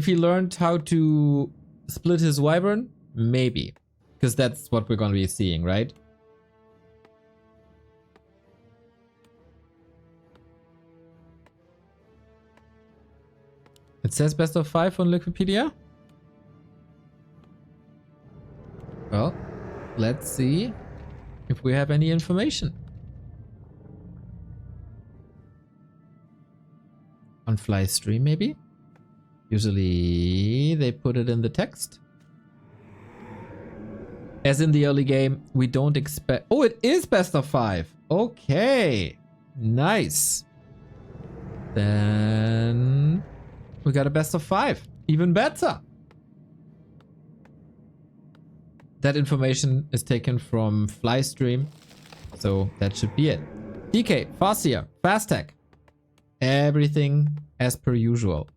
If he learned how to split his Wyvern, maybe. Because that's what we're going to be seeing, right? It says best of 5 on Wikipedia. Well, let's see if we have any information. On Fly Stream, maybe? Usually they put it in the text. As in the early game, we don't expect... Oh, it is best of 5. Okay. Nice. Then we got a best of 5. Even better. That information is taken from Fly Stream. So that should be it. DK, Farseer, Fast Tech. Everything as per usual.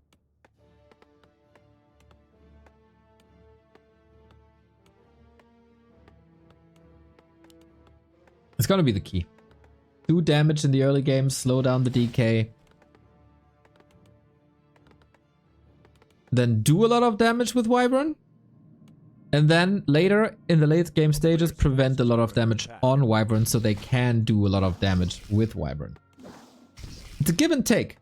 It's gonna be the key. Do damage in the early game, slow down the DK. Then do a lot of damage with Wyvern. And then later in the late game stages, prevent a lot of damage on Wyvern so they can do a lot of damage with Wyvern. It's a give and take.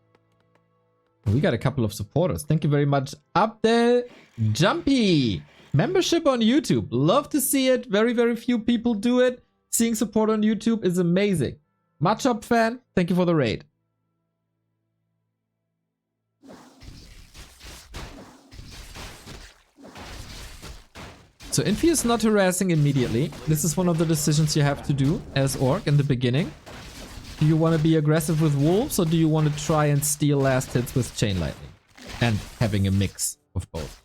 We got a couple of supporters. Thank you very much. Abdel Jumpy. Membership on YouTube. Love to see it. Very, very few people do it. Seeing support on YouTube is amazing. Matchup fan, thank you for the raid. So Infi is not harassing immediately. This is one of the decisions you have to do as Orc in the beginning. Do you want to be aggressive with Wolves or do you want to try and steal last hits with Chain Lightning? And having a mix of both.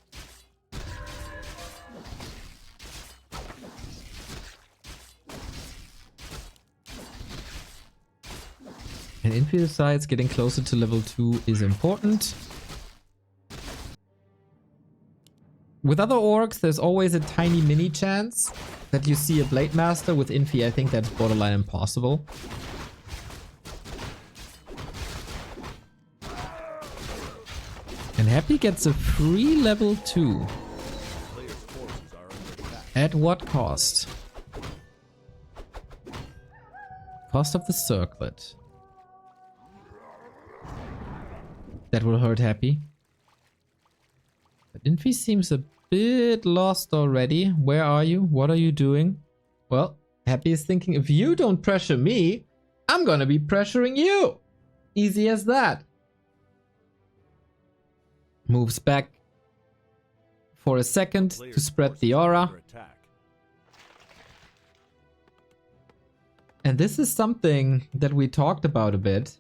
And Infi decides getting closer to level 2 is important. With other orcs, there's always a tiny mini chance that you see a Blade Master. With Infi, I think that's borderline impossible. And Happy gets a free level 2. At what cost? Cost of the circlet. That will hurt Happy. But Infi seems a bit lost already. Where are you? What are you doing? Well, Happy is thinking, if you don't pressure me, I'm gonna be pressuring you. Easy as that. Moves back for a second to spread the aura. And this is something that we talked about a bit.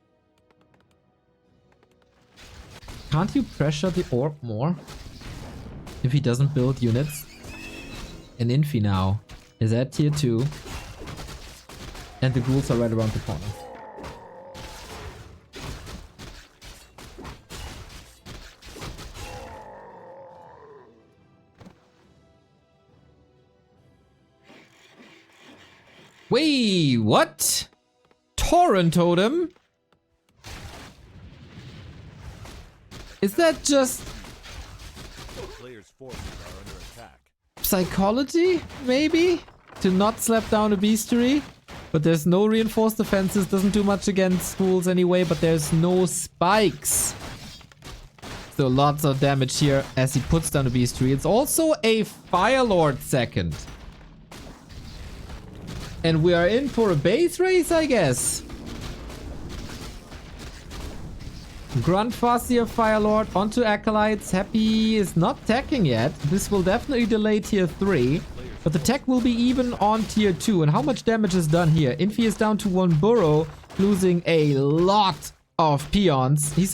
Can't you pressure the orc more? If he doesn't build units? And Infi now is at tier 2. And the ghouls are right around the corner. Wait, what? Torrent Totem? Is that just psychology, maybe? To not slap down a beastery? But there's no reinforced defenses, doesn't do much against schools anyway, but there's no spikes. So lots of damage here as he puts down a beastery. It's also a Firelord second. And we are in for a base race, I guess. Grunt Farseer Firelord onto Acolytes. Happy is not teching yet. This will definitely delay tier 3. But the tech will be even on tier 2. And how much damage is done here? Infi is down to 1 burrow, losing a lot of peons. He's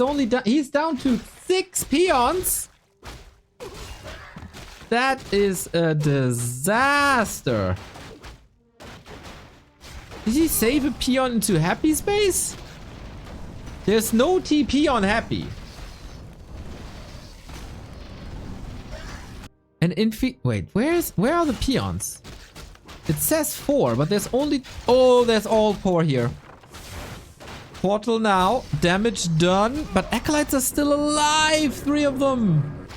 down to 6 peons. That is a disaster. Did he save a peon into Happy space? There's no TP on Happy. And Infi... Wait, where are the peons? It says 4, but there's only... Oh, there's all 4 here. Portal now. Damage done. But Acolytes are still alive. 3 of them.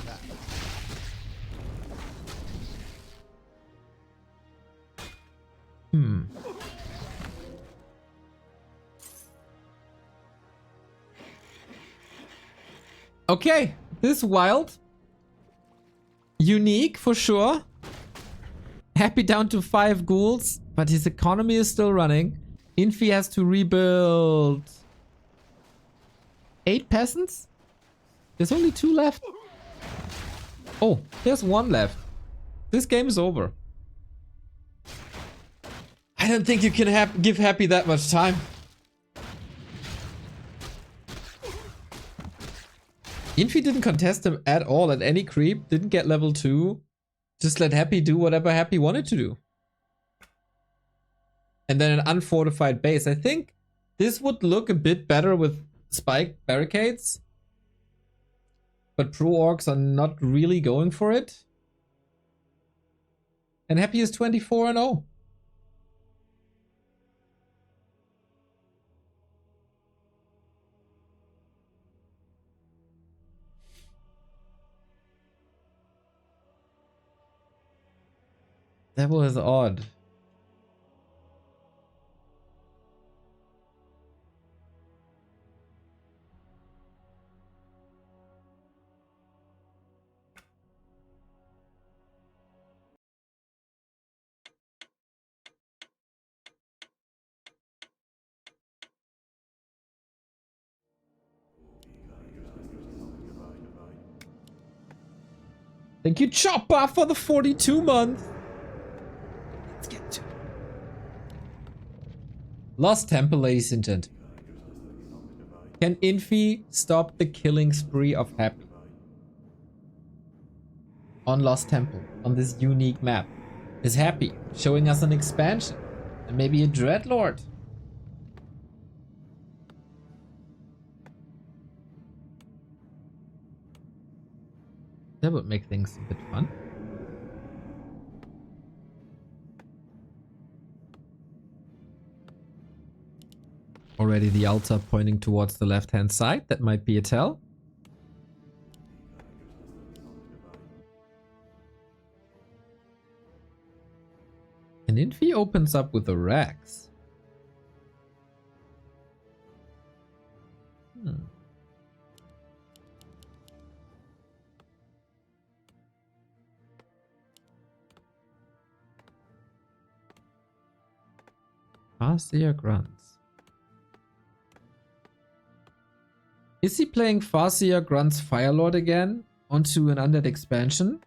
Okay, this is wild. Unique for sure. Happy down to 5 ghouls, but his economy is still running. Infi has to rebuild 8 peasants? There's only 2 left. Oh, there's 1 left. This game is over. I don't think you can give Happy that much time. Infi didn't contest him at all at any creep. Didn't get level 2. Just let Happy do whatever Happy wanted to do. And then an unfortified base. I think this would look a bit better with spike barricades. But pro orcs are not really going for it. And Happy is 24-0. That was odd. Thank you, Chopper, for the 42 month. Let's get to Lost Temple, ladies and gentlemen. Can Infi stop the killing spree of Happy? On Lost Temple, on this unique map. Is Happy showing us an expansion? And maybe a Dreadlord? That would make things a bit fun. Already the altar pointing towards the left-hand side. That might be a tell. And Infi opens up with a Rax. Farseer Grunts. Is he playing Farseer Grunts Firelord again onto an undead expansion?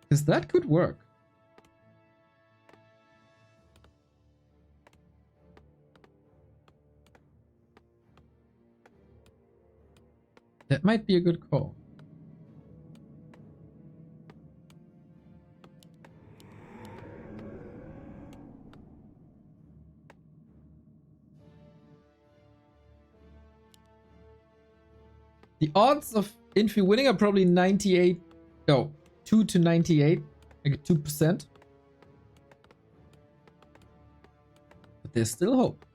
Because that could work. That might be a good call. The odds of Infi winning are probably 98, no, 2 to 98, like 2%. But there's still hope.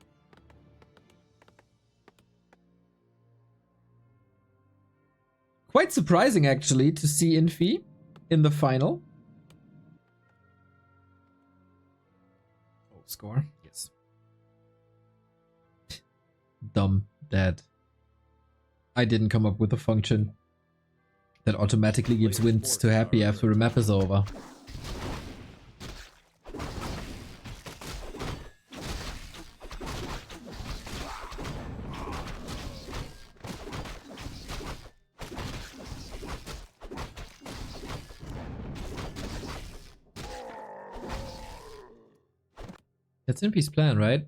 Quite surprising, actually, to see Infi in the final. Oh, score? Yes. Dumb dad. I didn't come up with a function that automatically gives wins to Happy after a map is over. That's Infi's plan, right?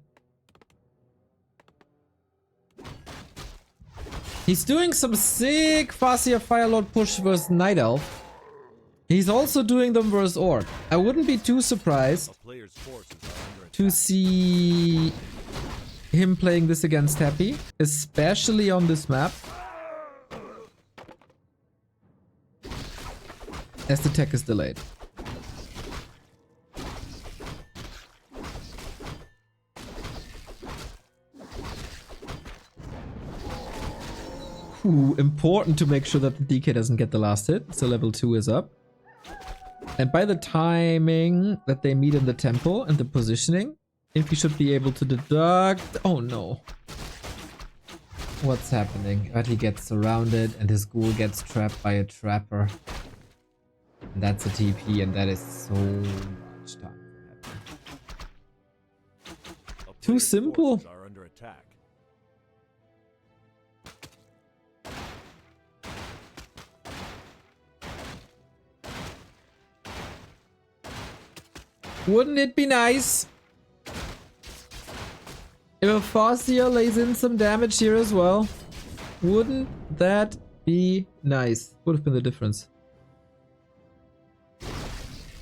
He's doing some sick Farseer Firelord push versus Night Elf. He's also doing them versus Orc. I wouldn't be too surprised to see him playing this against Happy, especially on this map. As the tech is delayed. Ooh, important to make sure that the DK doesn't get the last hit, so level 2 is up. And by the timing that they meet in the temple and the positioning, Infi should be able to deduct. Oh no. What's happening? But he gets surrounded and his ghoul gets trapped by a trapper. And that's a TP and that is so much time for Happy. Too simple. Wouldn't it be nice if a Farseer lays in some damage here as well? Wouldn't that be nice? Would have been the difference.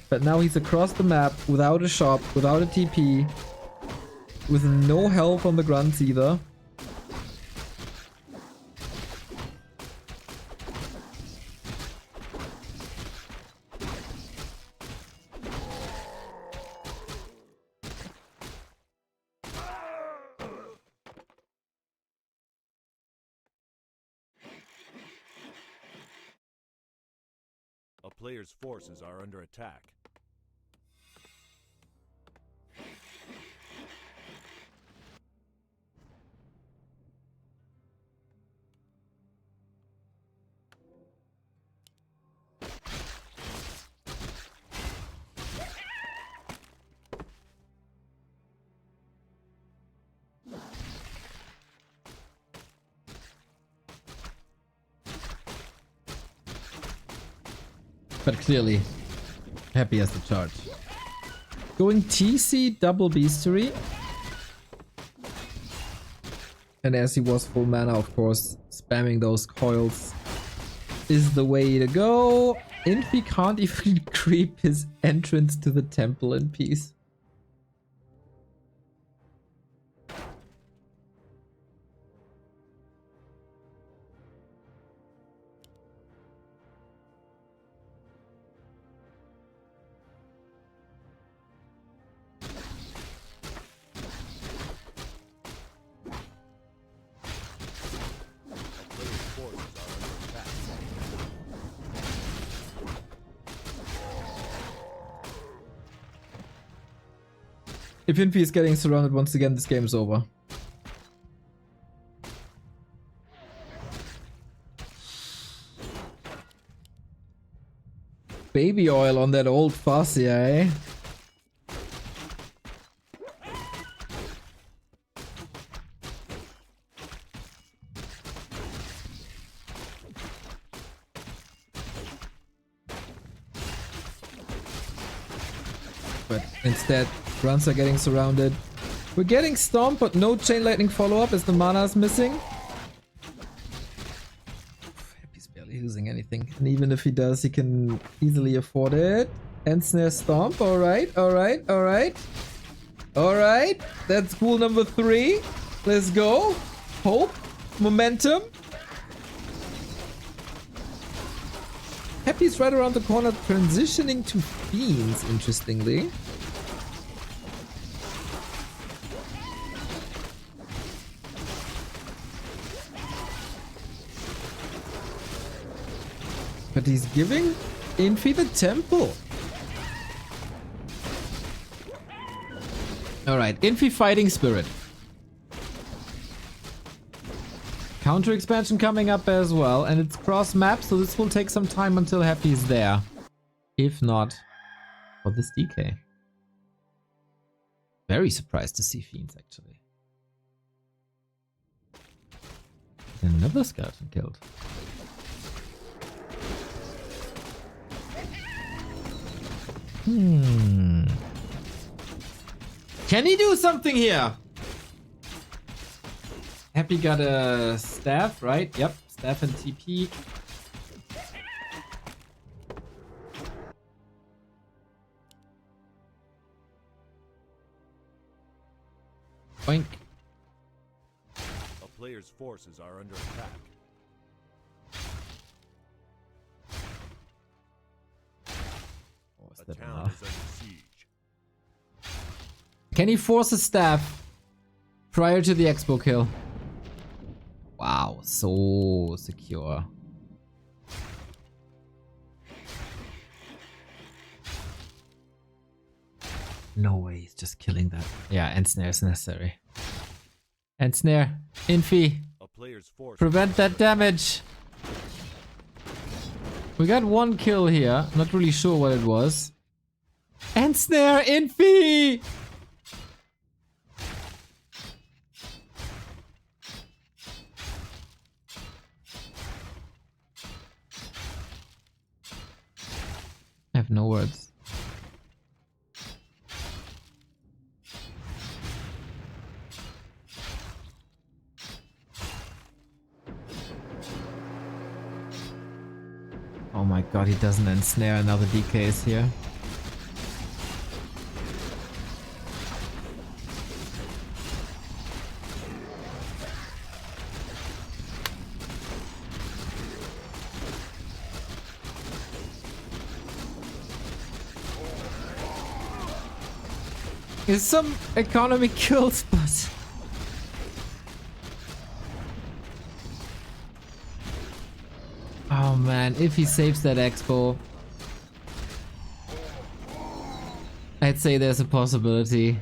But now he's across the map without a shop, without a TP, with no help on the grunts either. A player's forces are under attack. But clearly, Happy has the charge. Going TC double Beastery. And as he was full mana, of course, spamming those coils is the way to go. Infi can't even creep his entrance to the temple in peace. If Infi is getting surrounded once again, this game is over. Baby oil on that old Farseer, eh? But instead, grunts are getting surrounded. We're getting stomped, but no chain lightning follow-up as the mana is missing. Happy's barely using anything. And even if he does, he can easily afford it. End snare stomp. Alright, alright, alright. Alright. That's ghoul number 3. Let's go. Hope. Momentum. Happy's right around the corner, transitioning to Fiends, interestingly. But he's giving Infi the temple. Alright, Infi fighting spirit. Counter expansion coming up as well, and it's cross map, so this will take some time until Happy is there. If not, for this DK. Very surprised to see Fiends, actually. Another skeleton killed. Can he do something here? Happy got a staff, right? Yep, staff and TP. Boink. A player's forces are under attack. The town is under siege. Can he force a staff prior to the expo kill? Wow, so secure. No way, he's just killing that. Yeah, end snare is necessary. End snare. Infi. A player's force. Prevent that damage. We got one kill here. Not really sure what it was. End snare, Infi! I have no words. Oh my god, he doesn't ensnare another DKs here. There's some economy kills, but... Oh man, if he saves that expo... I'd say there's a possibility.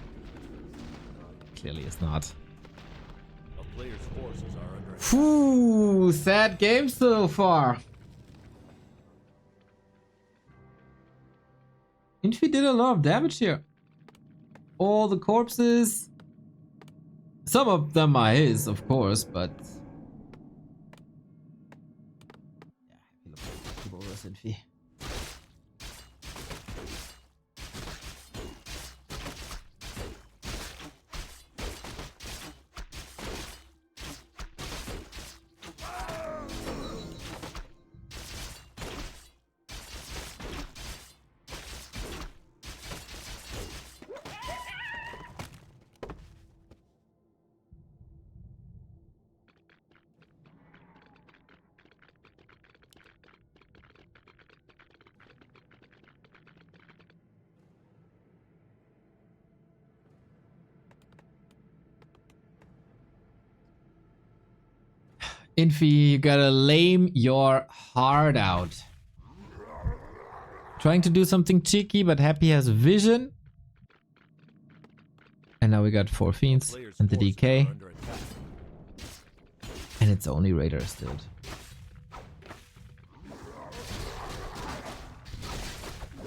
Clearly it's not. A player's forces are under attack. Phew, sad game so far. Infi did a lot of damage here. All the corpses. Some of them are his, of course, but... Yeah, happy to versus Infi. Infi, you gotta lame your heart out. Trying to do something cheeky, but Happy has vision. And now we got 4 fiends and the DK. And it's only Raider still.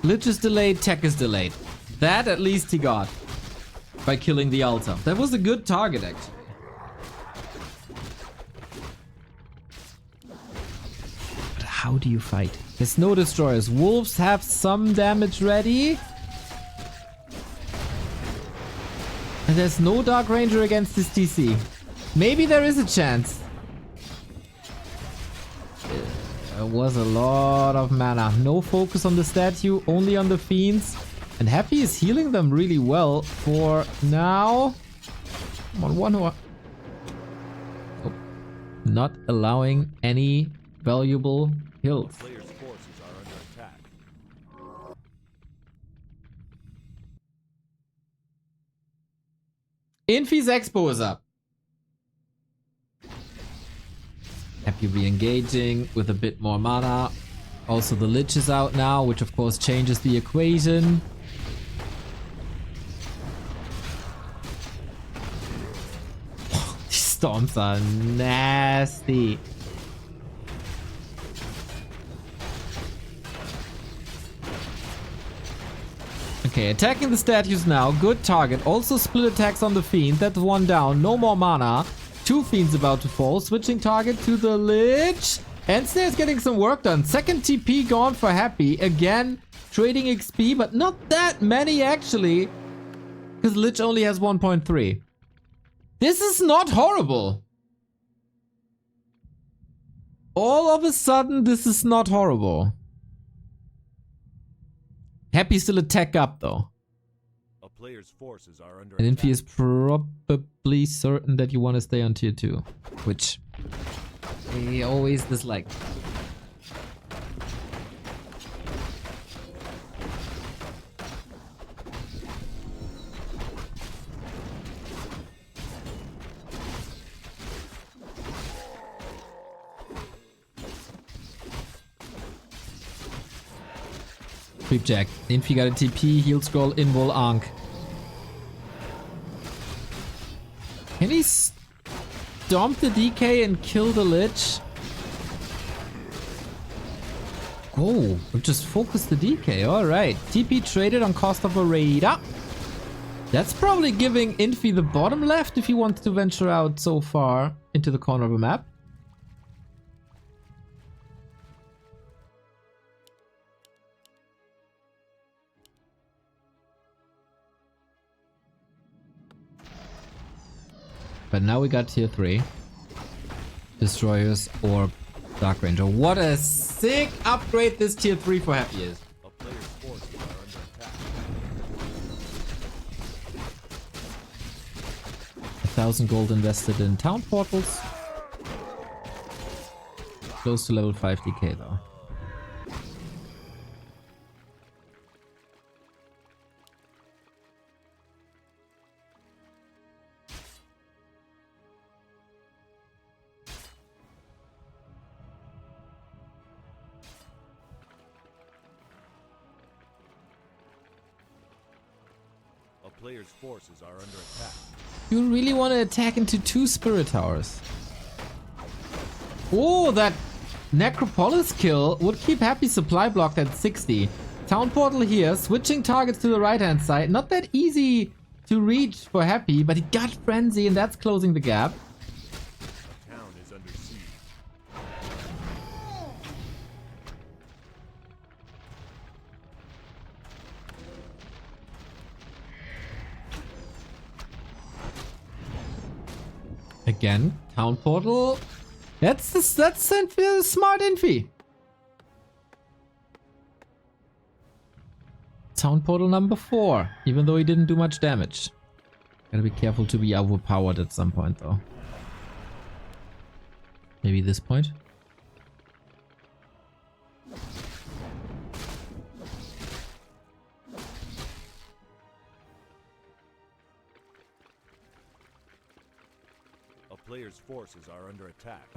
Lich is delayed, tech is delayed. That at least he got by killing the altar. That was a good target actually. How do you fight? There's no destroyers. Wolves have some damage ready. And there's no Dark Ranger against this TC. Maybe there is a chance. There was a lot of mana. No focus on the statue, only on the fiends. And Happy is healing them really well for now. Come on, one more. Oh. Not allowing any valuable hills. Player's forces are under attack. Infi's expo is up. Happy re-engaging with a bit more mana. Also the Lich is out now, which of course changes the equation. These storms are nasty. Okay, attacking the statues now. Good target. Also split attacks on the fiend. That's one down. No more mana. 2 fiends about to fall. Switching target to the Lich. And Snare's getting some work done. Second TP gone for Happy. Again, trading XP, but not that many actually. Because Lich only has 1.3. This is not horrible. All of a sudden, this is not horrible. Happy still a tech up though. A player's forces are under And attack. Infi is probably certain that you want to stay on tier 2. Which I always dislike. Creepjack. Infi got a TP, heal scroll, invul, Ankh. Can he stomp the DK and kill the Lich? Oh, or just focus the DK. Alright. TP traded on cost of a Raider. That's probably giving Infi the bottom left if he wants to venture out so far into the corner of a map. But now we got tier 3. Destroyers or Dark Ranger. What a sick upgrade this tier 3 for Happy is. A player's forces are under attack. 1,000 gold invested in town portals. Close to level 5 DK though. A player's forces are under attack. You really want to attack into 2 spirit towers. Oh, that Necropolis kill would keep Happy supply blocked at 60. Town portal here, switching targets to the right hand side. Not that easy to reach for Happy, but he got Frenzy and that's closing the gap. The town is under siege. Again, town portal. That's smart Infi. Town portal number 4, even though he didn't do much damage. Gotta be careful to be overpowered at some point though. Maybe this point? A player's forces are under attack.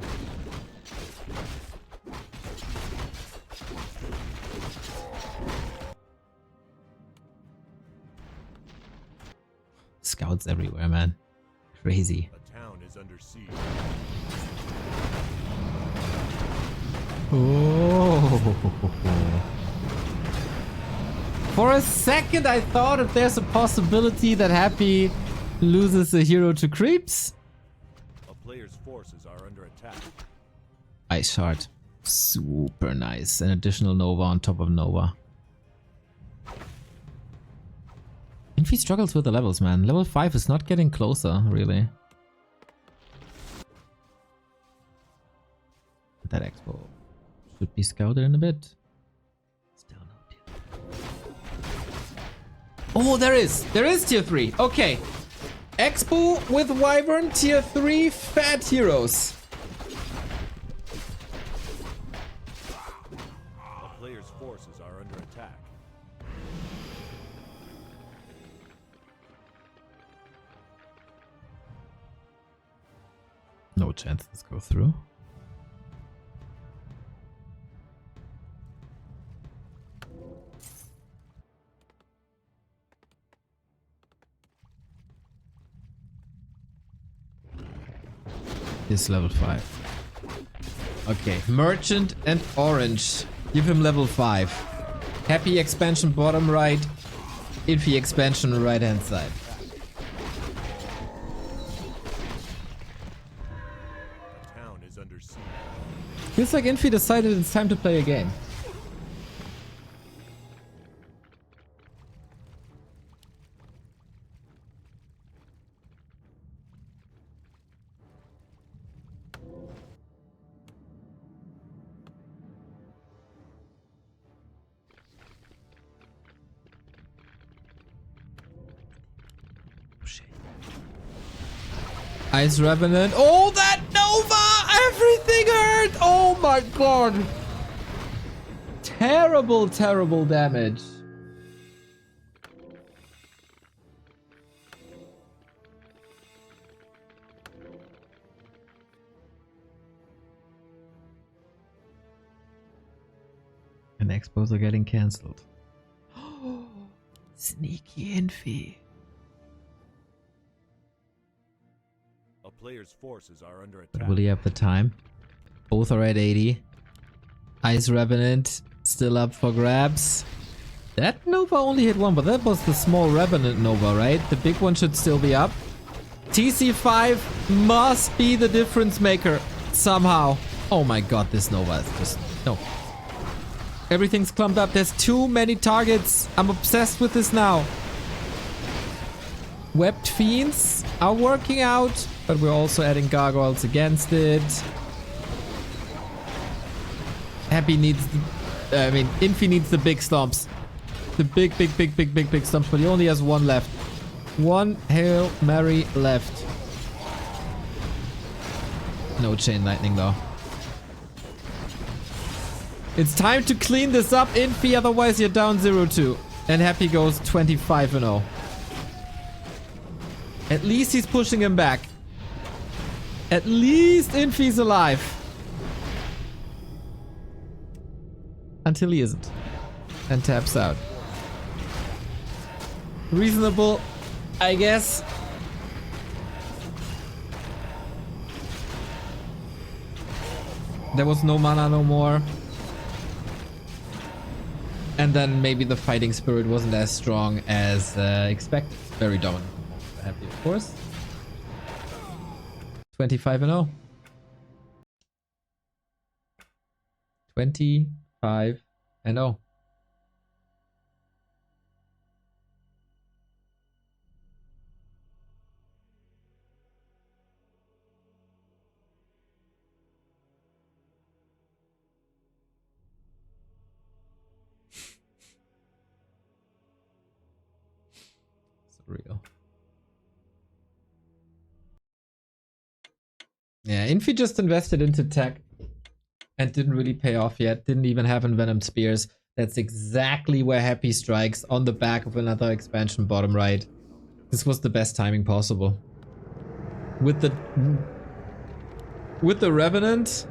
Scouts everywhere, man. Crazy. A town is under siege. Oh. For a second I thought if there's a possibility that Happy loses a hero to creeps. A player's forces are under attack. Ice Shard. Super nice. An additional Nova on top of Nova. Infi struggles with the levels, man. Level 5 is not getting closer, really. That expo should be scouted in a bit. Still no tier. Oh, there is! There is tier 3! Okay. Expo with Wyvern, tier 3, fat heroes. A player's forces are under attack. No chance this goes through. This level 5. Okay, Merchant and Orange. Give him level 5. Happy expansion bottom right. Infi expansion right hand side. The town is under siege. Feels like Infi decided it's time to play a game. Ice Revenant. Oh, that Nova! Everything hurt! Oh my god! Terrible, terrible damage. And expos are getting cancelled. Sneaky Infi. player's forces are under But attack. will he have the time? Both are at 80. Ice Revenant still up for grabs. That Nova only hit one, but that was the small Revenant Nova, right? The big one should still be up. TC5 must be the difference maker somehow. Oh my god, this Nova is just... No. Everything's clumped up. There's too many targets. I'm obsessed with this now. Webbed Fiends are working out, but we're also adding Gargoyles against it. Happy needs... Infi needs the big stomps. The big stomps, but he only has one left. One Hail Mary left. No Chain Lightning though. It's time to clean this up, Infi, otherwise you're down 0-2. And Happy goes 25-0. At least he's pushing him back. At least Infi's alive. Until he isn't. And taps out. Reasonable, I guess. There was no mana no more. And then maybe the fighting spirit wasn't as strong as expected. Very dominant. Happy, of course. 25-0. 25-0. Surreal. Yeah, Infi just invested into tech and didn't really pay off yet. Didn't even have Envenomed Spears. That's exactly where Happy strikes, on the back of another expansion bottom right. This was the best timing possible. With the Revenant.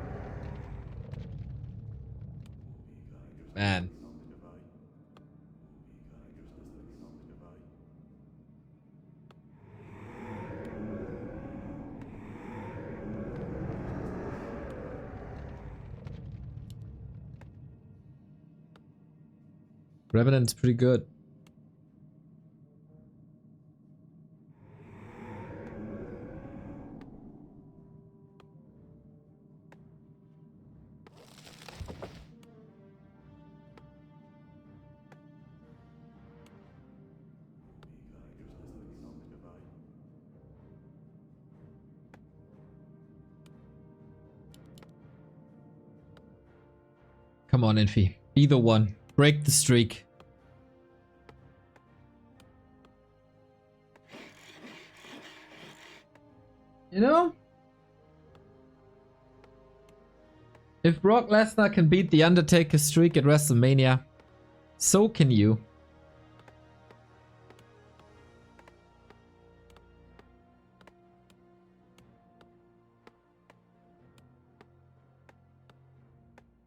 Man. Revenant's pretty good. Come on, Infi. Be the one. Break the streak. You know? If Brock Lesnar can beat The Undertaker's streak at WrestleMania, so can you.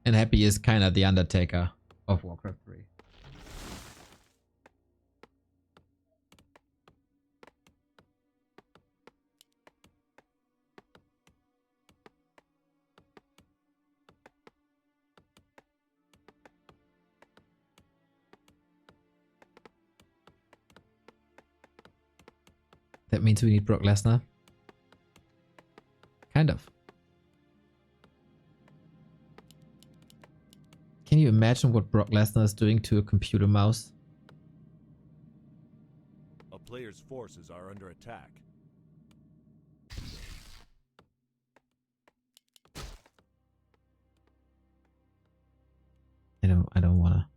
And Happy is kind of the Undertaker of Warcraft 3. That means we need Brock Lesnar? Kind of. Can you imagine what Brock Lesnar is doing to a computer mouse? A player's forces are under attack. I don't wanna.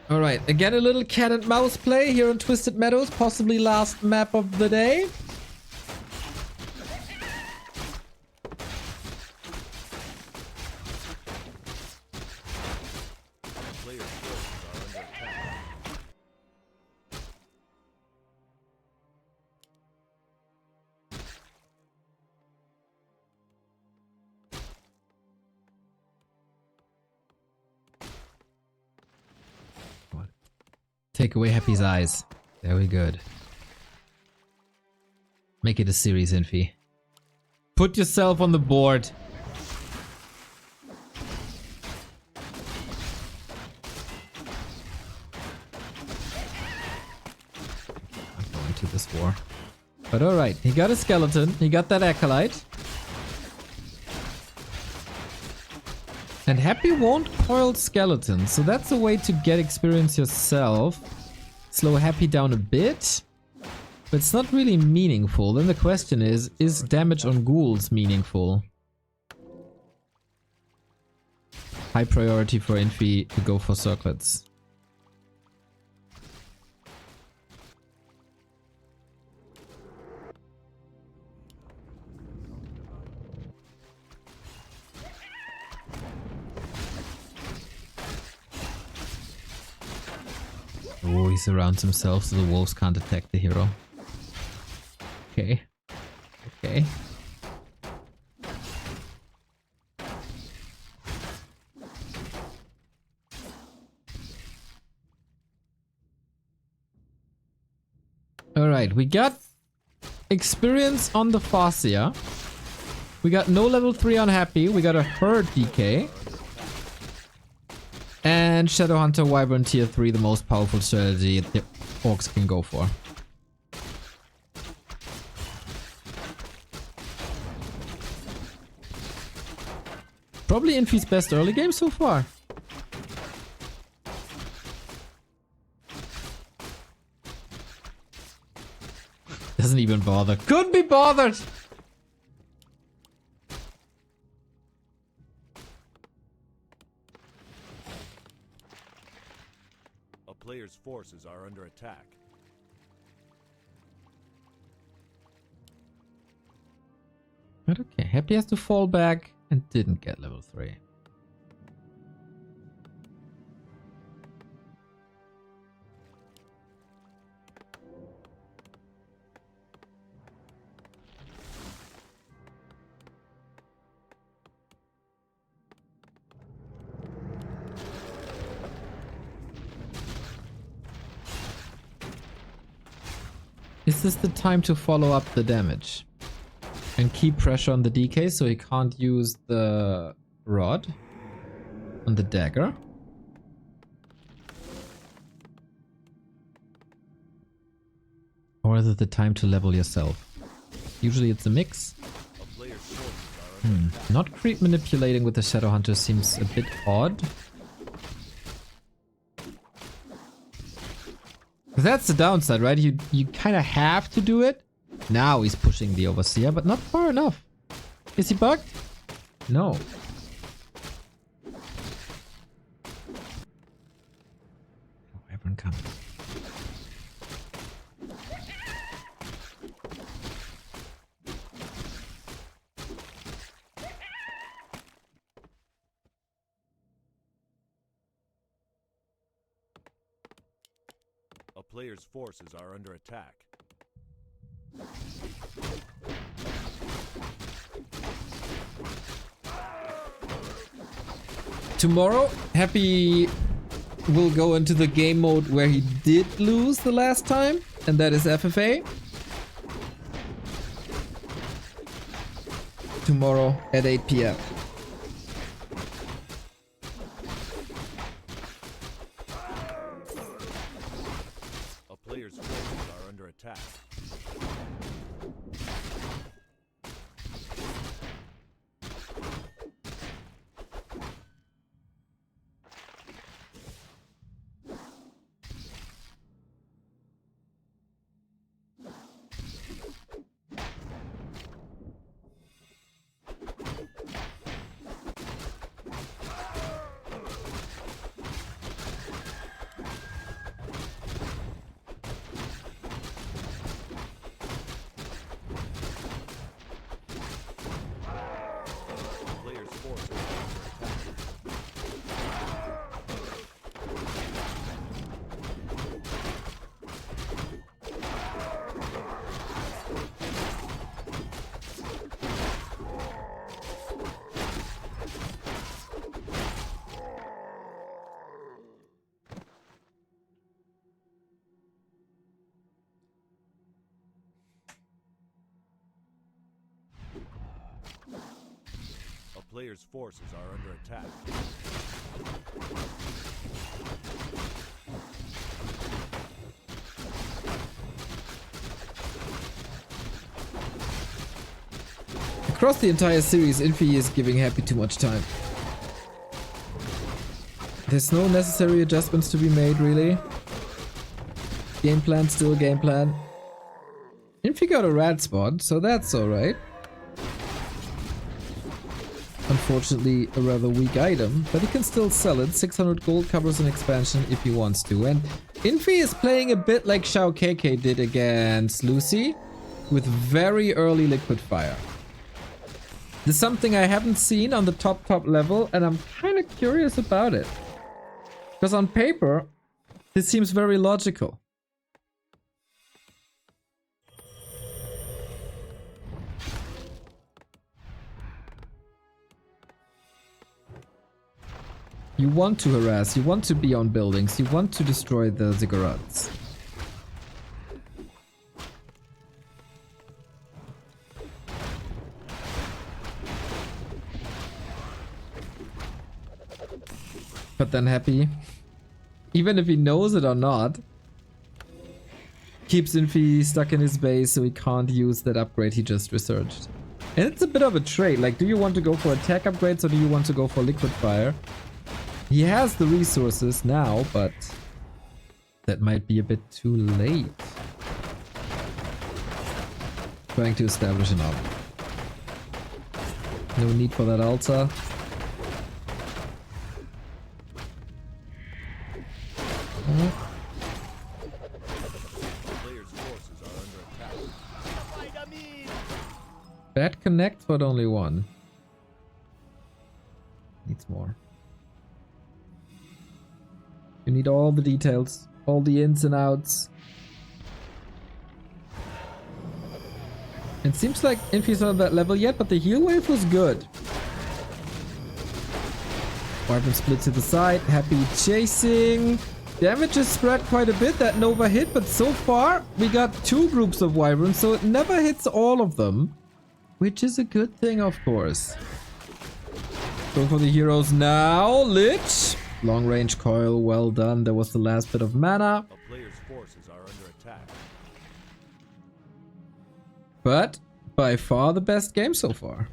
Alright, again a little cat and mouse play here on Twisted Meadows, possibly last map of the day. Player's forces are under attack. What? Take away Happy's eyes. Very good. Make it a series, Infi. Put yourself on the board. I'm going to this war. But alright, he got a skeleton. He got that acolyte. And Happy won't coil skeletons, so that's a way to get experience yourself. Slow Happy down a bit. But it's not really meaningful. Then the question is damage on ghouls meaningful? High priority for Infi to go for circlets. Oh, he surrounds himself so the wolves can't attack the hero. Okay. Okay. Alright, we got experience on the Fascia. We got no level 3 on Happy. We got a Herd DK. And Shadowhunter Wyvern tier 3, the most powerful strategy the orcs can go for. Probably Infi's best early game so far. Doesn't even bother. Couldn't be bothered! Player's forces are under attack. But okay, Happy has to fall back and didn't get level 3. Is this the time to follow up the damage? And keep pressure on the DK so he can't use the rod on the dagger? Or is it the time to level yourself? Usually it's a mix. Not creep manipulating with the Shadowhunter seems a bit odd. That's the downside, right? You kind of have to do it. Now he's pushing the Overseer, but not far enough. Is he bugged? No. Oh, everyone come. A player's forces are under attack. Tomorrow, Happy will go into the game mode where he did lose the last time, and that is FFA. Tomorrow at 8 PM. A player's forces are under attack. player's forces are under attack. Across the entire series, Infi is giving Happy too much time. There's no necessary adjustments to be made, really. Game plan, still game plan. Infi got a rat spot, so that's alright. Unfortunately, a rather weak item, but he can still sell it. 600 gold covers an expansion if he wants to. And Infi is playing a bit like Shao KK did against Lucy, with very early liquid fire. This is something I haven't seen on the top level, and I'm kind of curious about it. Because on paper, this seems very logical. You want to harass, you want to be on buildings, you want to destroy the ziggurats. But then Happy, even if he knows it or not, keeps Infi stuck in his base so he can't use that upgrade he just researched. And it's a bit of a trade, like do you want to go for attack upgrades or do you want to go for liquid fire? He has the resources now, but that might be a bit too late. Trying to establish an army. No need for that altar. Bad connect, but only one. Needs more. You need all the details, all the ins and outs. It seems like Infi's not on that level yet, but the heal wave was good. Wyvern split to the side, Happy chasing. Damage is spread quite a bit, that Nova hit, but so far we got two groups of Wyverns, so it never hits all of them. Which is a good thing, of course. Go for the heroes now, Lich. Long range coil, well done. There was the last bit of mana. A player's forces are under attack. But by far the best game so far.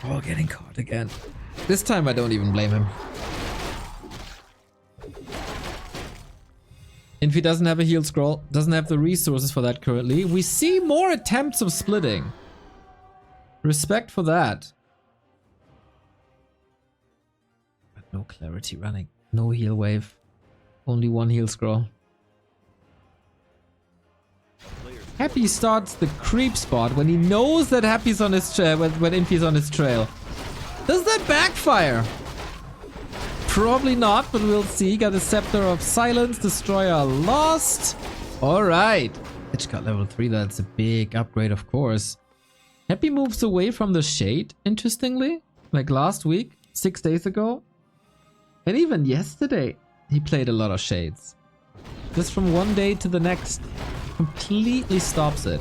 Oh, getting caught again. This time I don't even blame him. Infi doesn't have a heal scroll, doesn't have the resources for that currently. We see more attempts of splitting. Respect for that. But no clarity running. No heal wave. Only one heal scroll. Happy starts the creep spot when he knows that Happy's on his trail, when Infi's on his trail. Does that backfire? Probably not, but we'll see. Got a Scepter of Silence, Destroyer lost. Alright. Lich got level 3, that's a big upgrade, of course. Happy moves away from the Shade, interestingly. Like last week, 6 days ago. And even yesterday, he played a lot of Shades. Just from one day to the next. Completely stops it.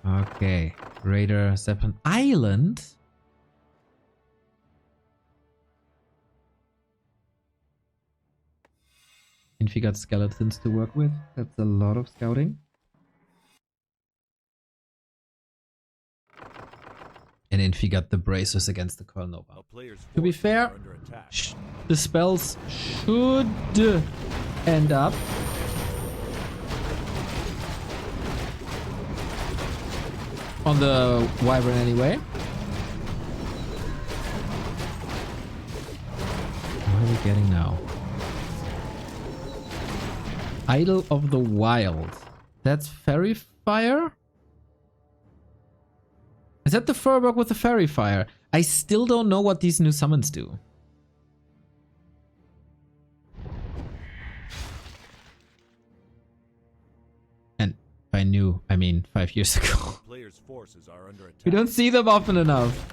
Okay, Raider 7 Island. Infi got skeletons to work with. That's a lot of scouting. And Infi got the bracers against the Coil Nova. To be fair, the spells should end up on the Wyvern anyway. getting now? Idol of the Wild. That's Fairy Fire? Is that the Furbolg with the Fairy Fire? I still don't know what these new summons do. And by new, I mean 5 years ago. Players' forces are under attack. We don't see them often enough.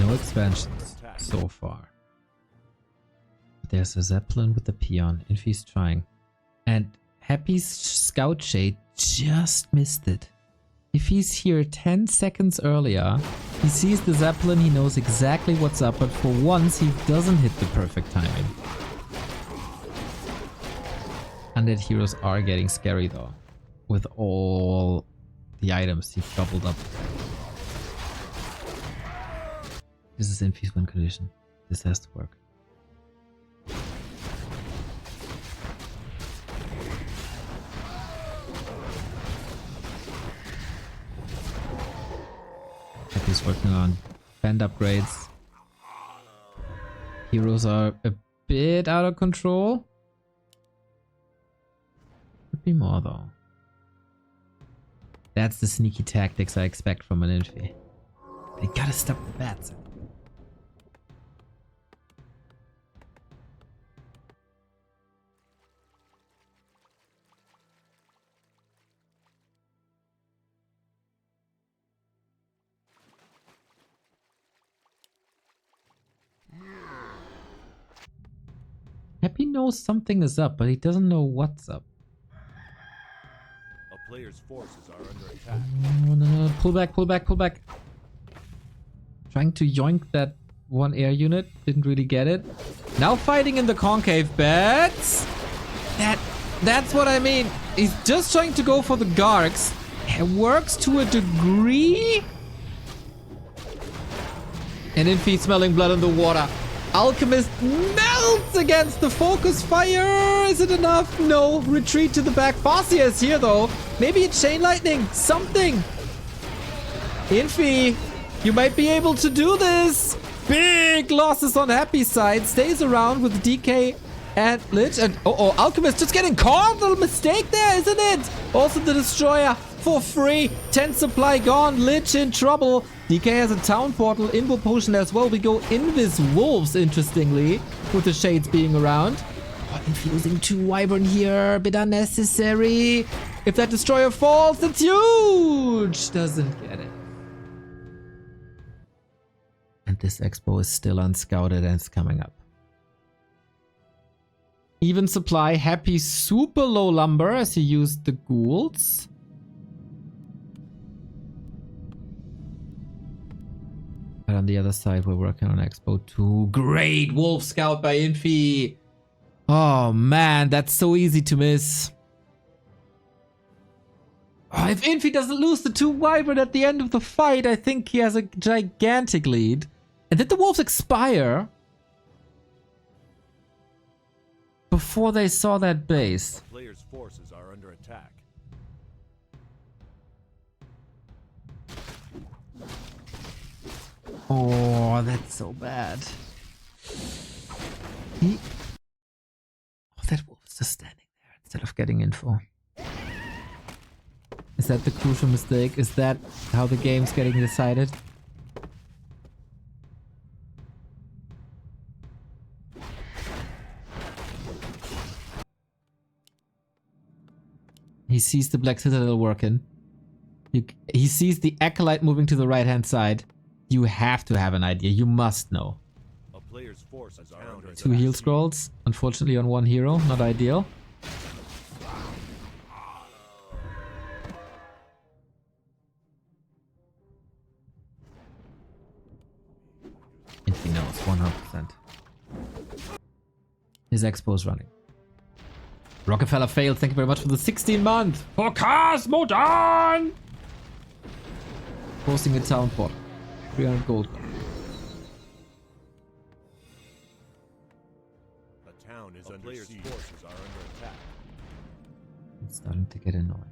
No expansions so far. There's a Zeppelin with the peon. Infi's trying. And Happy's Scout Shade just missed it. If he's here 10 seconds earlier, he sees the Zeppelin, he knows exactly what's up, but for once he doesn't hit the perfect timing. Undead heroes are getting scary though, with all the items he's doubled up. This is Infi's win condition. This has to work. Happy's working on band upgrades. Heroes are a bit out of control. Could be more though. That's the sneaky tactics I expect from an Infi. They gotta stop the bats. Happy knows something is up, but he doesn't know what's up. A player's forces are under attack. No. Pull back, pull back, pull back. Trying to yoink that one air unit. Didn't really get it. Now fighting in the concave beds. That's what I mean. He's just trying to go for the Gargs. It works to a degree. And Infi smelling blood in the water. Alchemist melts against the focus fire. Is it enough? No. Retreat to the back. Farsia is here though. Maybe a chain lightning. Something. Infi, you might be able to do this. Big losses on Happy's side. Stays around with DK and Lich. And Alchemist just getting caught. Little mistake there, isn't it? Also the Destroyer for free. 10 supply gone. Lich in trouble. DK has a town portal, Invo potion as well. We go Invis Wolves, interestingly, with the Shades being around. Oh, infusing 2 Wyvern here, a bit unnecessary. If that Destroyer falls, it's huge! Doesn't get it. And this Expo is still unscouted and it's coming up. Even supply, Happy super low lumber as he used the ghouls. But on the other side, we're working on Expo 2. Great Wolf Scout by Infi. Oh man, that's so easy to miss. Oh, if Infi doesn't lose the 2 Wyvern at the end of the fight, I think he has a gigantic lead. And did the Wolves expire before they saw that base? The players' forces are under attack. Oh, that's so bad. Oh, that wolf is just standing there instead of getting info. Is that the crucial mistake? Is that how the game's getting decided? He sees the Black Citadel working. He sees the Acolyte moving to the right-hand side. You have to have an idea. You must know. A player's forces are under attack. 2 heal scrolls, unfortunately on 1 hero. Not ideal. Infi knows 100%. His expo is running. Rockefeller failed. Thank you very much for the 16 month. For Cosmodan! Posting a town port. 300 gold. The town is under siege. Forces are under attack. It's starting to get annoying.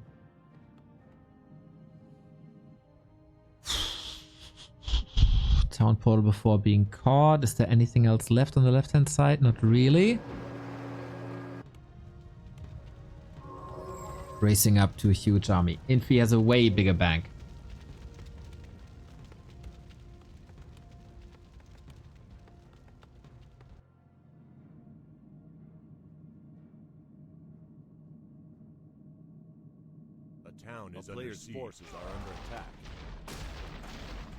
Town portal before being caught. Is there anything else left on the left hand side? Not really. Racing up to a huge army. Infi has a way bigger bank. The town is under siege. Forces are under attack.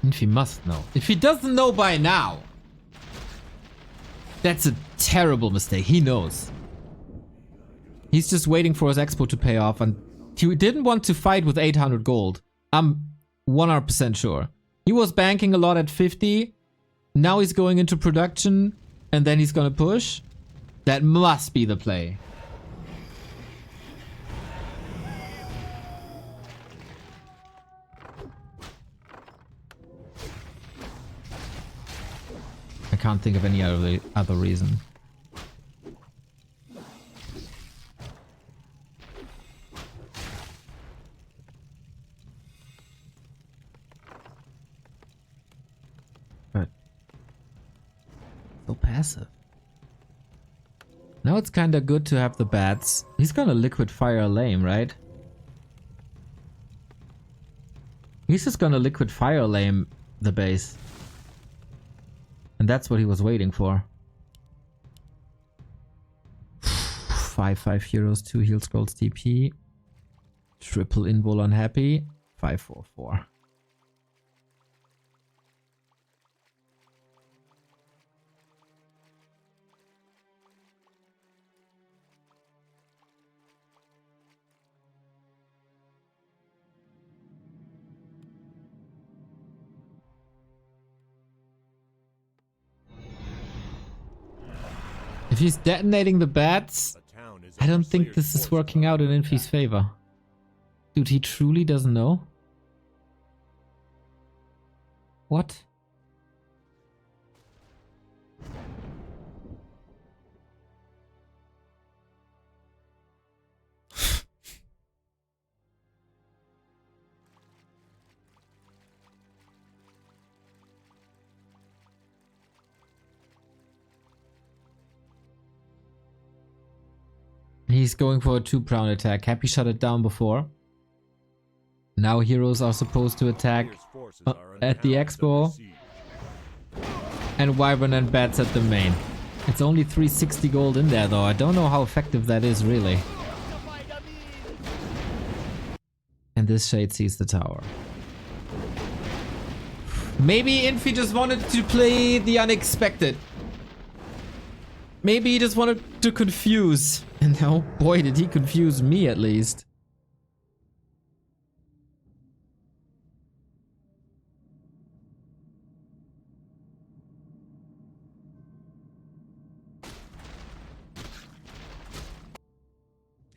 Infi must know. If he doesn't know by now, that's a terrible mistake. He knows. He's just waiting for his expo to pay off, and he didn't want to fight with 800 gold. I'm 100% sure. He was banking a lot at 50. Now he's going into production, and then he's gonna push. That must be the play. I can't think of any other reason. But so passive. Now it's kinda good to have the bats. He's gonna liquid fire a lame, right? He's just gonna liquid fire lame the base. And that's what he was waiting for. 5 heroes, 2 heal scrolls TP. Triple invul unhappy. 5-4-4. If he's detonating the bats, I don't think this is working out in Infi's favor. Dude, he truly doesn't know? What? He's going for a 2-pronged attack. Happy shut it down before. Now heroes are supposed to attack at the expo. And Wyvern and Bats at the main. It's only 360 gold in there though. I don't know how effective that is really. And this shade sees the tower. Maybe Infi just wanted to play the unexpected. Maybe he just wanted to confuse. And oh boy, did he confuse me at least.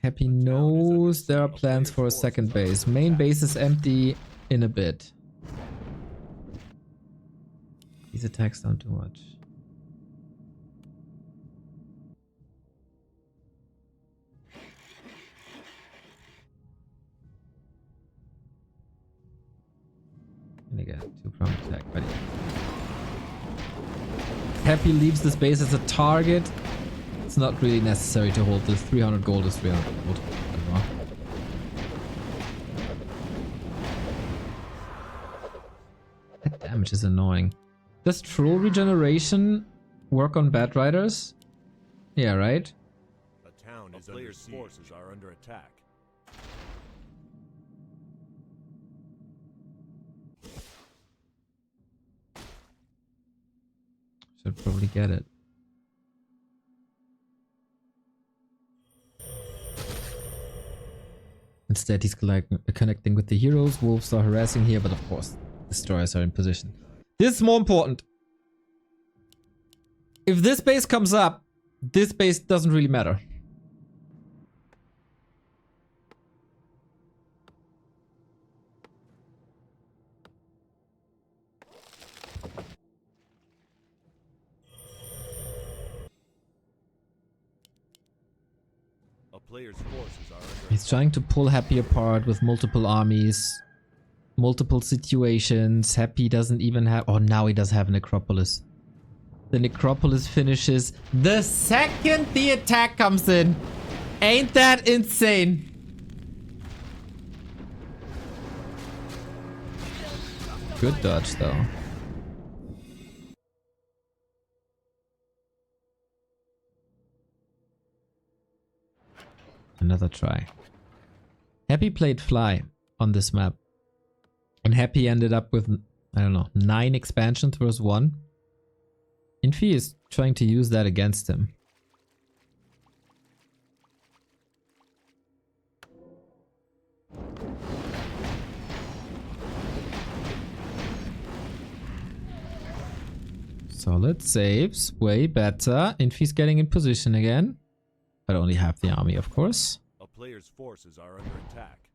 Happy knows there are plans for a second base. Main base is empty in a bit. These attacks don't do much. And again, 2-pronged attack, but yeah. Happy leaves this base as a target. It's not really necessary to hold this. 300 gold is 300 gold. That damage is annoying. Does troll regeneration work on bad riders? Yeah, right? The town is under siege. Forces are under attack. Should probably get it. Instead, he's connecting with the heroes. Wolves are harassing here, but of course, destroyers are in position. This is more important. If this base comes up, this base doesn't really matter. A player's forces are under He's trying to pull Happy apart with multiple armies, multiple situations. Happy doesn't even have... Oh, now he does have Necropolis. The Necropolis finishes the second the attack comes in. Ain't that insane? Good dodge, though. Another try. Happy played Fly on this map. And Happy ended up with, I don't know, 9 expansions versus 1. Infi is trying to use that against him. Solid saves, way better. Infi's getting in position again. But only half the army, of course. a player's forces are under attack.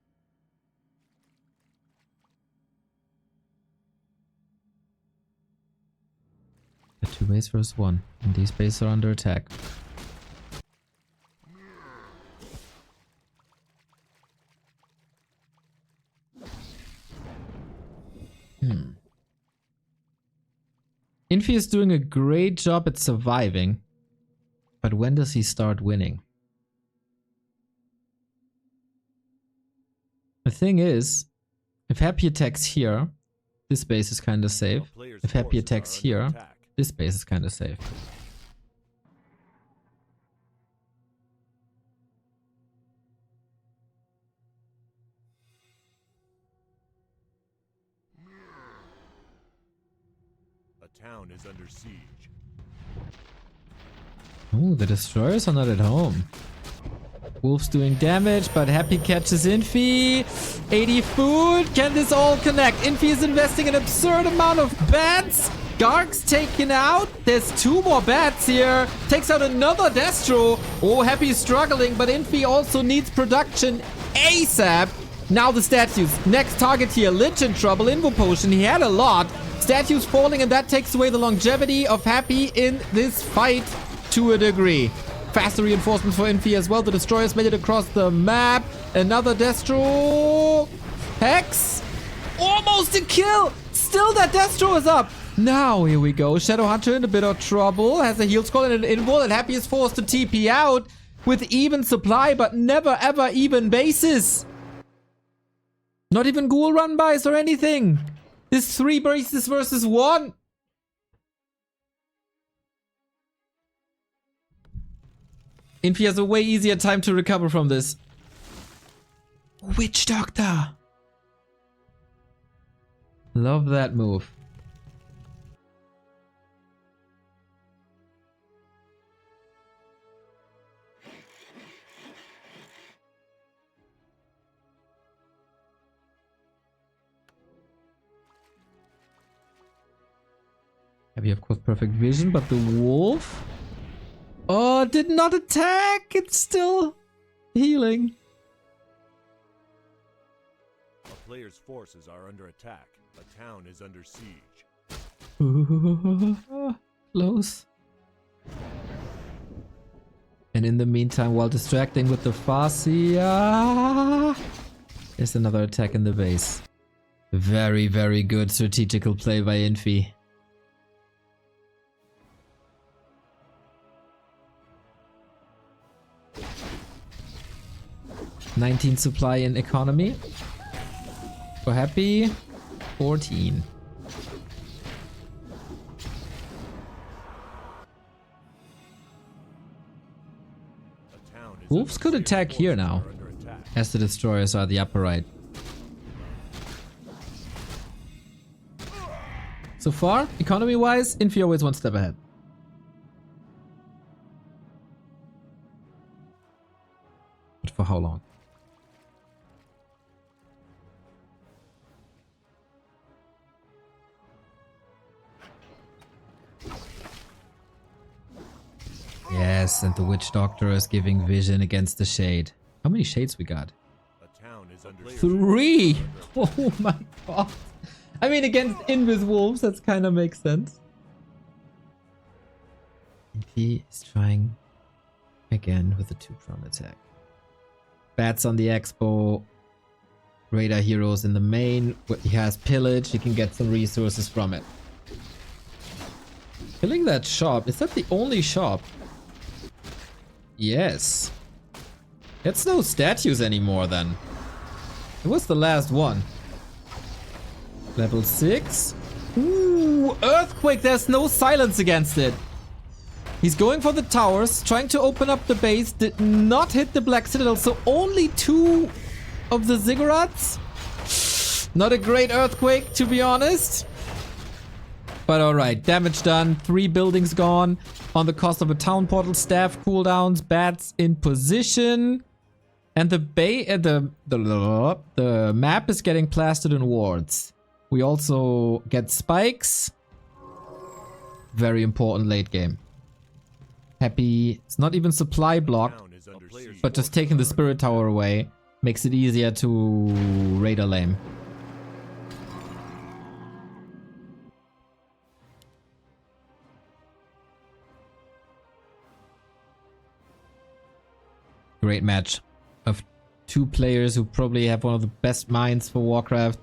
A 2 base versus 1. And these bases are under attack. Infi is doing a great job at surviving. But when does he start winning? The thing is, if Happy attacks here, this base is kind of safe. If Happy attacks here, this base is kind of safe. A town is under siege. Oh, the destroyers are not at home. Wolf's doing damage, but Happy catches Infi. 80 food. Can this all connect? Infi is investing an absurd amount of bats. Garg's taken out. There's 2 more bats here. Takes out another Destro. Oh, Happy is struggling, but Infi also needs production ASAP. Now the statues. Next target here. Lich in trouble. Invo potion. He had a lot. Statues falling, and that takes away the longevity of Happy in this fight to a degree. Faster reinforcements for Infi as well. The destroyers made it across the map. Another Destro. Hex. Almost a kill. Still that Destro is up. Now here we go. Shadowhunter in a bit of trouble. Has a heal scroll and an invul, and Happy is forced to TP out with even supply, but never ever even bases. Not even ghoul run bys or anything. This 3 bases versus 1. Infi has a way easier time to recover from this. Witch Doctor. Love that move. Happy, of course, perfect vision, but the wolf... Oh, did not attack! It's still healing. A player's forces are under attack. A town is under siege. Close. And in the meantime, while distracting with the Farsia, there's another attack in the base. Very, very good strategical play by Infi. 19 supply in economy. For Happy, 14. Wolves could attack here now, as the destroyers are the upper right. So far, economy-wise, Infi always 1 step ahead. But for how long? Yes, and the witch doctor is giving vision against the shade. How many shades we got? A town is under 3! Oh my god. I mean, against Invis wolves, that kind of makes sense. And he is trying again with a 2-prong attack. Bats on the expo. Radar heroes in the main. He has pillage. He can get some resources from it. Killing that shop. Is that the only shop? Yes. It's no statues anymore then. It was the last one. Level 6. Ooh, earthquake. There's no silence against it. He's going for the towers, trying to open up the base. Did not hit the Black Citadel, so only 2 of the ziggurats. Not a great earthquake, to be honest. But alright, damage done. 3 buildings gone on the cost of a town portal, staff cooldowns, bats in position. And the map is getting plastered in wards. We also get spikes. Very important late game. Happy. It's not even supply blocked, but just taking the spirit tower away makes it easier to radar lame. Great match of 2 players who probably have one of the best minds for Warcraft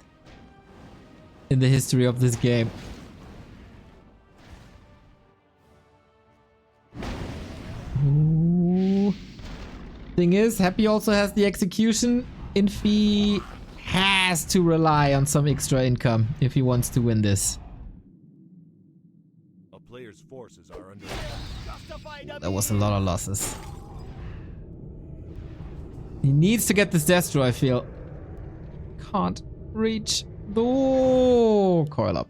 in the history of this game. Ooh. Thing is, Happy also has the execution. Infi has to rely on some extra income if he wants to win this. A player's forces are under That was a lot of losses. He needs to get this Destro, I feel. Can't reach. Oh, coil up.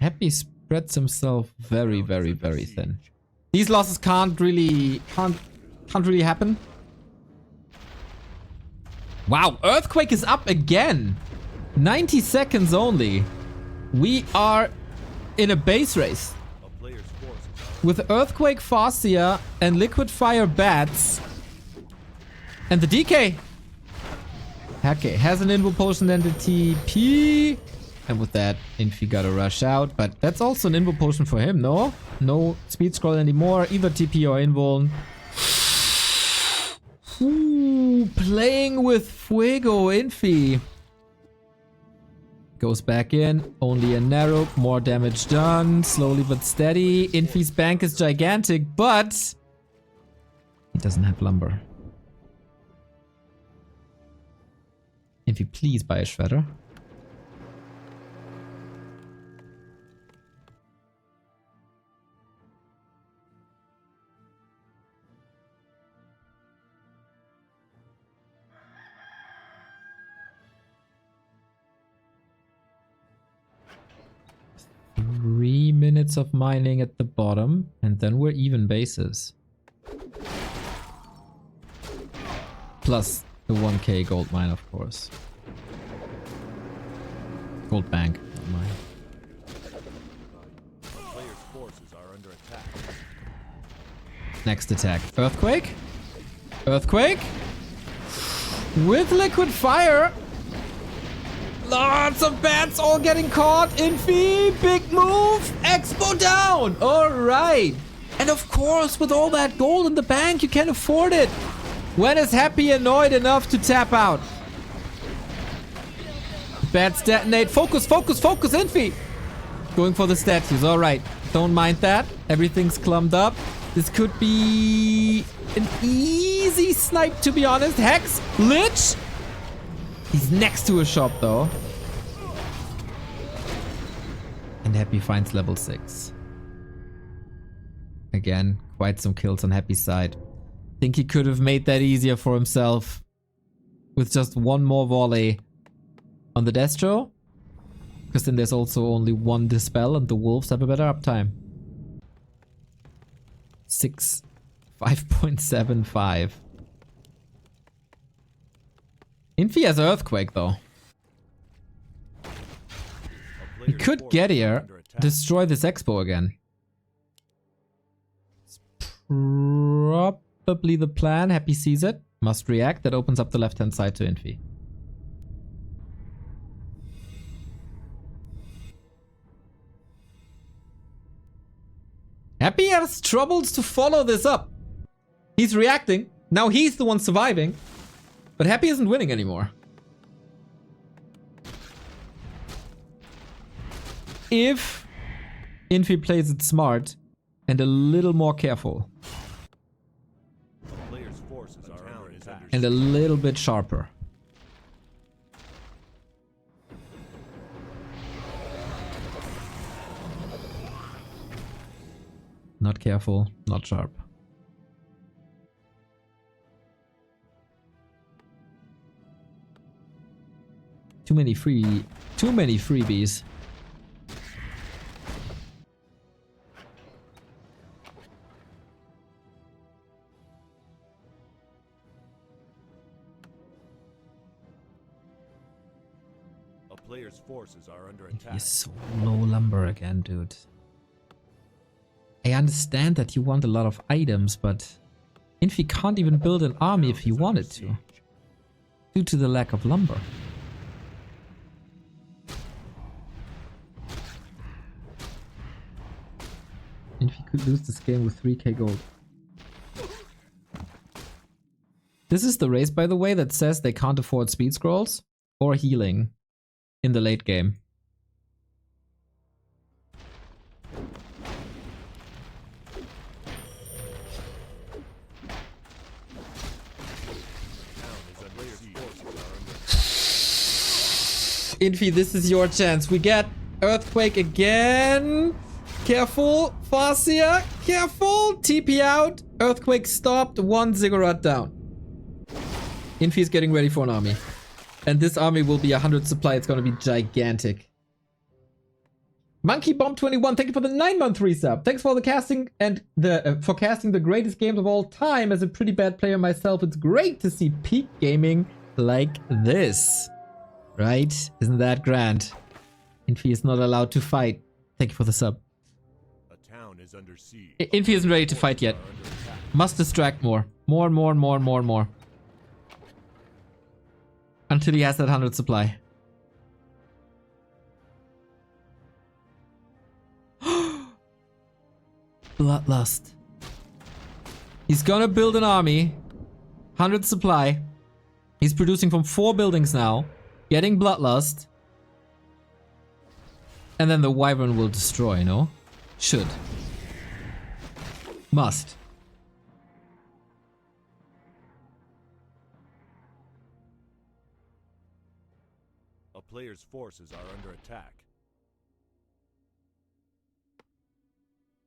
Happy spreads himself very, very, very thin. These losses can't really happen. Wow, Earthquake is up again. 90 seconds only. We are in a base race. With Earthquake, Farseer, and Liquid Fire Bats. And the DK. Okay, has an Invo Potion and a TP. And with that, Infi gotta rush out. But that's also an Invo Potion for him, no? No speed scroll anymore. Either TP or Invuln. Ooh, playing with Fuego, Infi. Goes back in. Only a narrow. More damage done. Slowly but steady. Infi's bank is gigantic, but he doesn't have lumber. Infi, please buy a shredder. Three minutes of mining at the bottom, and then we're even bases. Plus the 1k gold mine, of course. Gold bank, not mine. player's forces are under attack. Next attack. Earthquake? Earthquake? With liquid fire! Lots of bats all getting caught. Infi, big move. Expo down. All right. And of course, with all that gold in the bank, you can afford it. When is Happy annoyed enough to tap out? Bats detonate. Focus, focus, focus, Infi. Going for the statues. All right. Don't mind that. Everything's clumped up. This could be an easy snipe, to be honest. Hex, Lich. He's next to a shop, though. And Happy finds level 6. Again, quite some kills on Happy's side. Think he could have made that easier for himself with just one more volley on the Destro. Because then there's also only one Dispel and the Wolves have a better uptime. 5.75. Infi has Earthquake, though. He could get here, destroy this Expo again. probably the plan. Happy sees it. Must react. That opens up the left-hand side to Infi. Happy has troubles to follow this up. He's reacting. Now he's the one surviving. But Happy isn't winning anymore. If Infi plays it smart and a little more careful. Player's forces are under attack. And a little bit sharper. Not careful, not sharp. Too many freebies. A player's forces are under attack. He's so low lumber again, dude. I understand that you want a lot of items, but Infi can't even build an army if he wanted to, due to the lack of lumber. Infi could lose this game with 3k gold. This is the race, by the way, that says they can't afford speed scrolls or healing in the late game. Infi, this is your chance. We get Earthquake again. Careful, Farseer. Careful. TP out. Earthquake stopped. 1 ziggurat down. Infi is getting ready for an army. And this army will be 100 supply. It's going to be gigantic. Monkey Bomb 21, thank you for the 9-month resub. Thanks for the casting and for casting the greatest games of all time. As a pretty bad player myself, it's great to see peak gaming like this. Right? Isn't that grand? Infi is not allowed to fight. Thank you for the sub. A town is under siege. Infi isn't ready to fight yet. Must distract more. More. Until he has that 100 supply. Bloodlust. He's gonna build an army. 100 supply. He's producing from 4 buildings now. Getting Bloodlust. And then the Wyvern will destroy, no? Should. Must. A player's forces are under attack.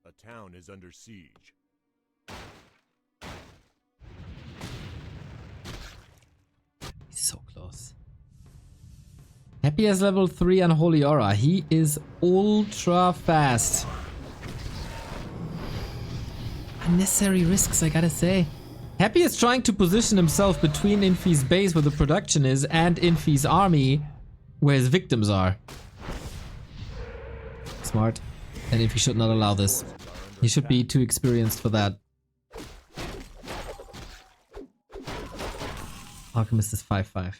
A town is under siege. He's so close. Happy has level 3 Unholy Aura. He is ultra fast. Unnecessary risks, I gotta say. Happy is trying to position himself between Infi's base, where the production is, and Infi's army, where his victims are. Smart. And Infi should not allow this. He should be too experienced for that. Alchemist is 5-5.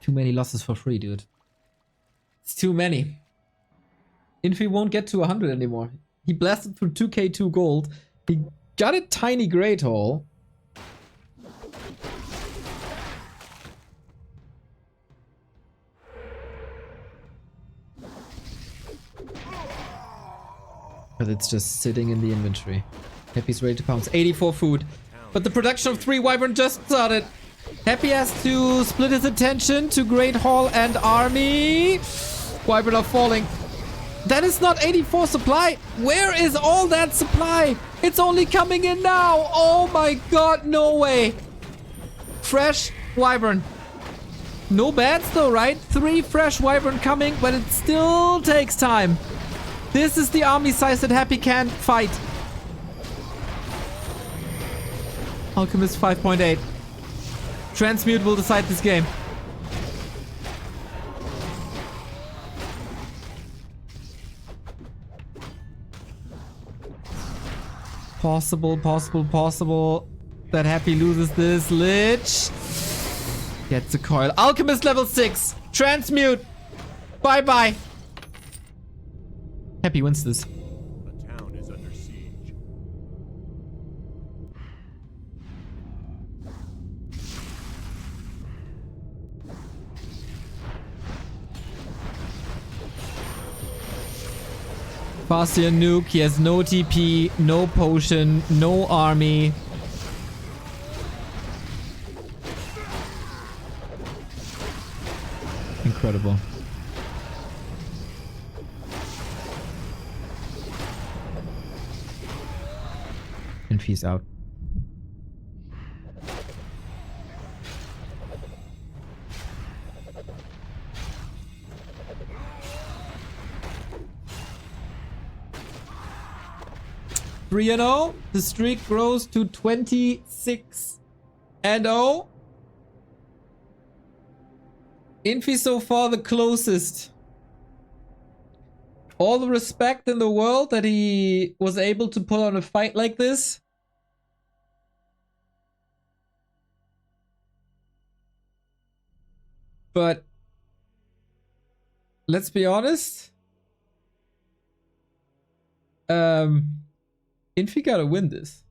Too many losses for free, dude. It's too many. Infi won't get to 100 anymore. He blasted through 2k2 gold. He got a tiny Great Hall. But it's just sitting in the inventory. Happy's ready to pounce. 84 food. But the production of 3 Wyvern just started. Happy has to split his attention to Great Hall and army. Wyvern are falling. That is not 84 supply. Where is all that supply? It's only coming in now. Oh my god, no way. Fresh Wyvern. No bats though, right? 3 fresh Wyvern coming, but it still takes time. This is the army size that Happy can't fight. Alchemist 5.8. Transmute will decide this game. Possible that Happy loses this. Lich gets a coil. Alchemist level 6. Transmute. Bye-bye. Happy wins this. The town is under siege. Fastia nuke. He has no TP, no potion, no army. Incredible. Infi's out. Three and 0. The streak grows to 26 and 0. Infi so far the closest. All the respect in the world that he was able to put on a fight like this. But let's be honest. Infi gotta win this.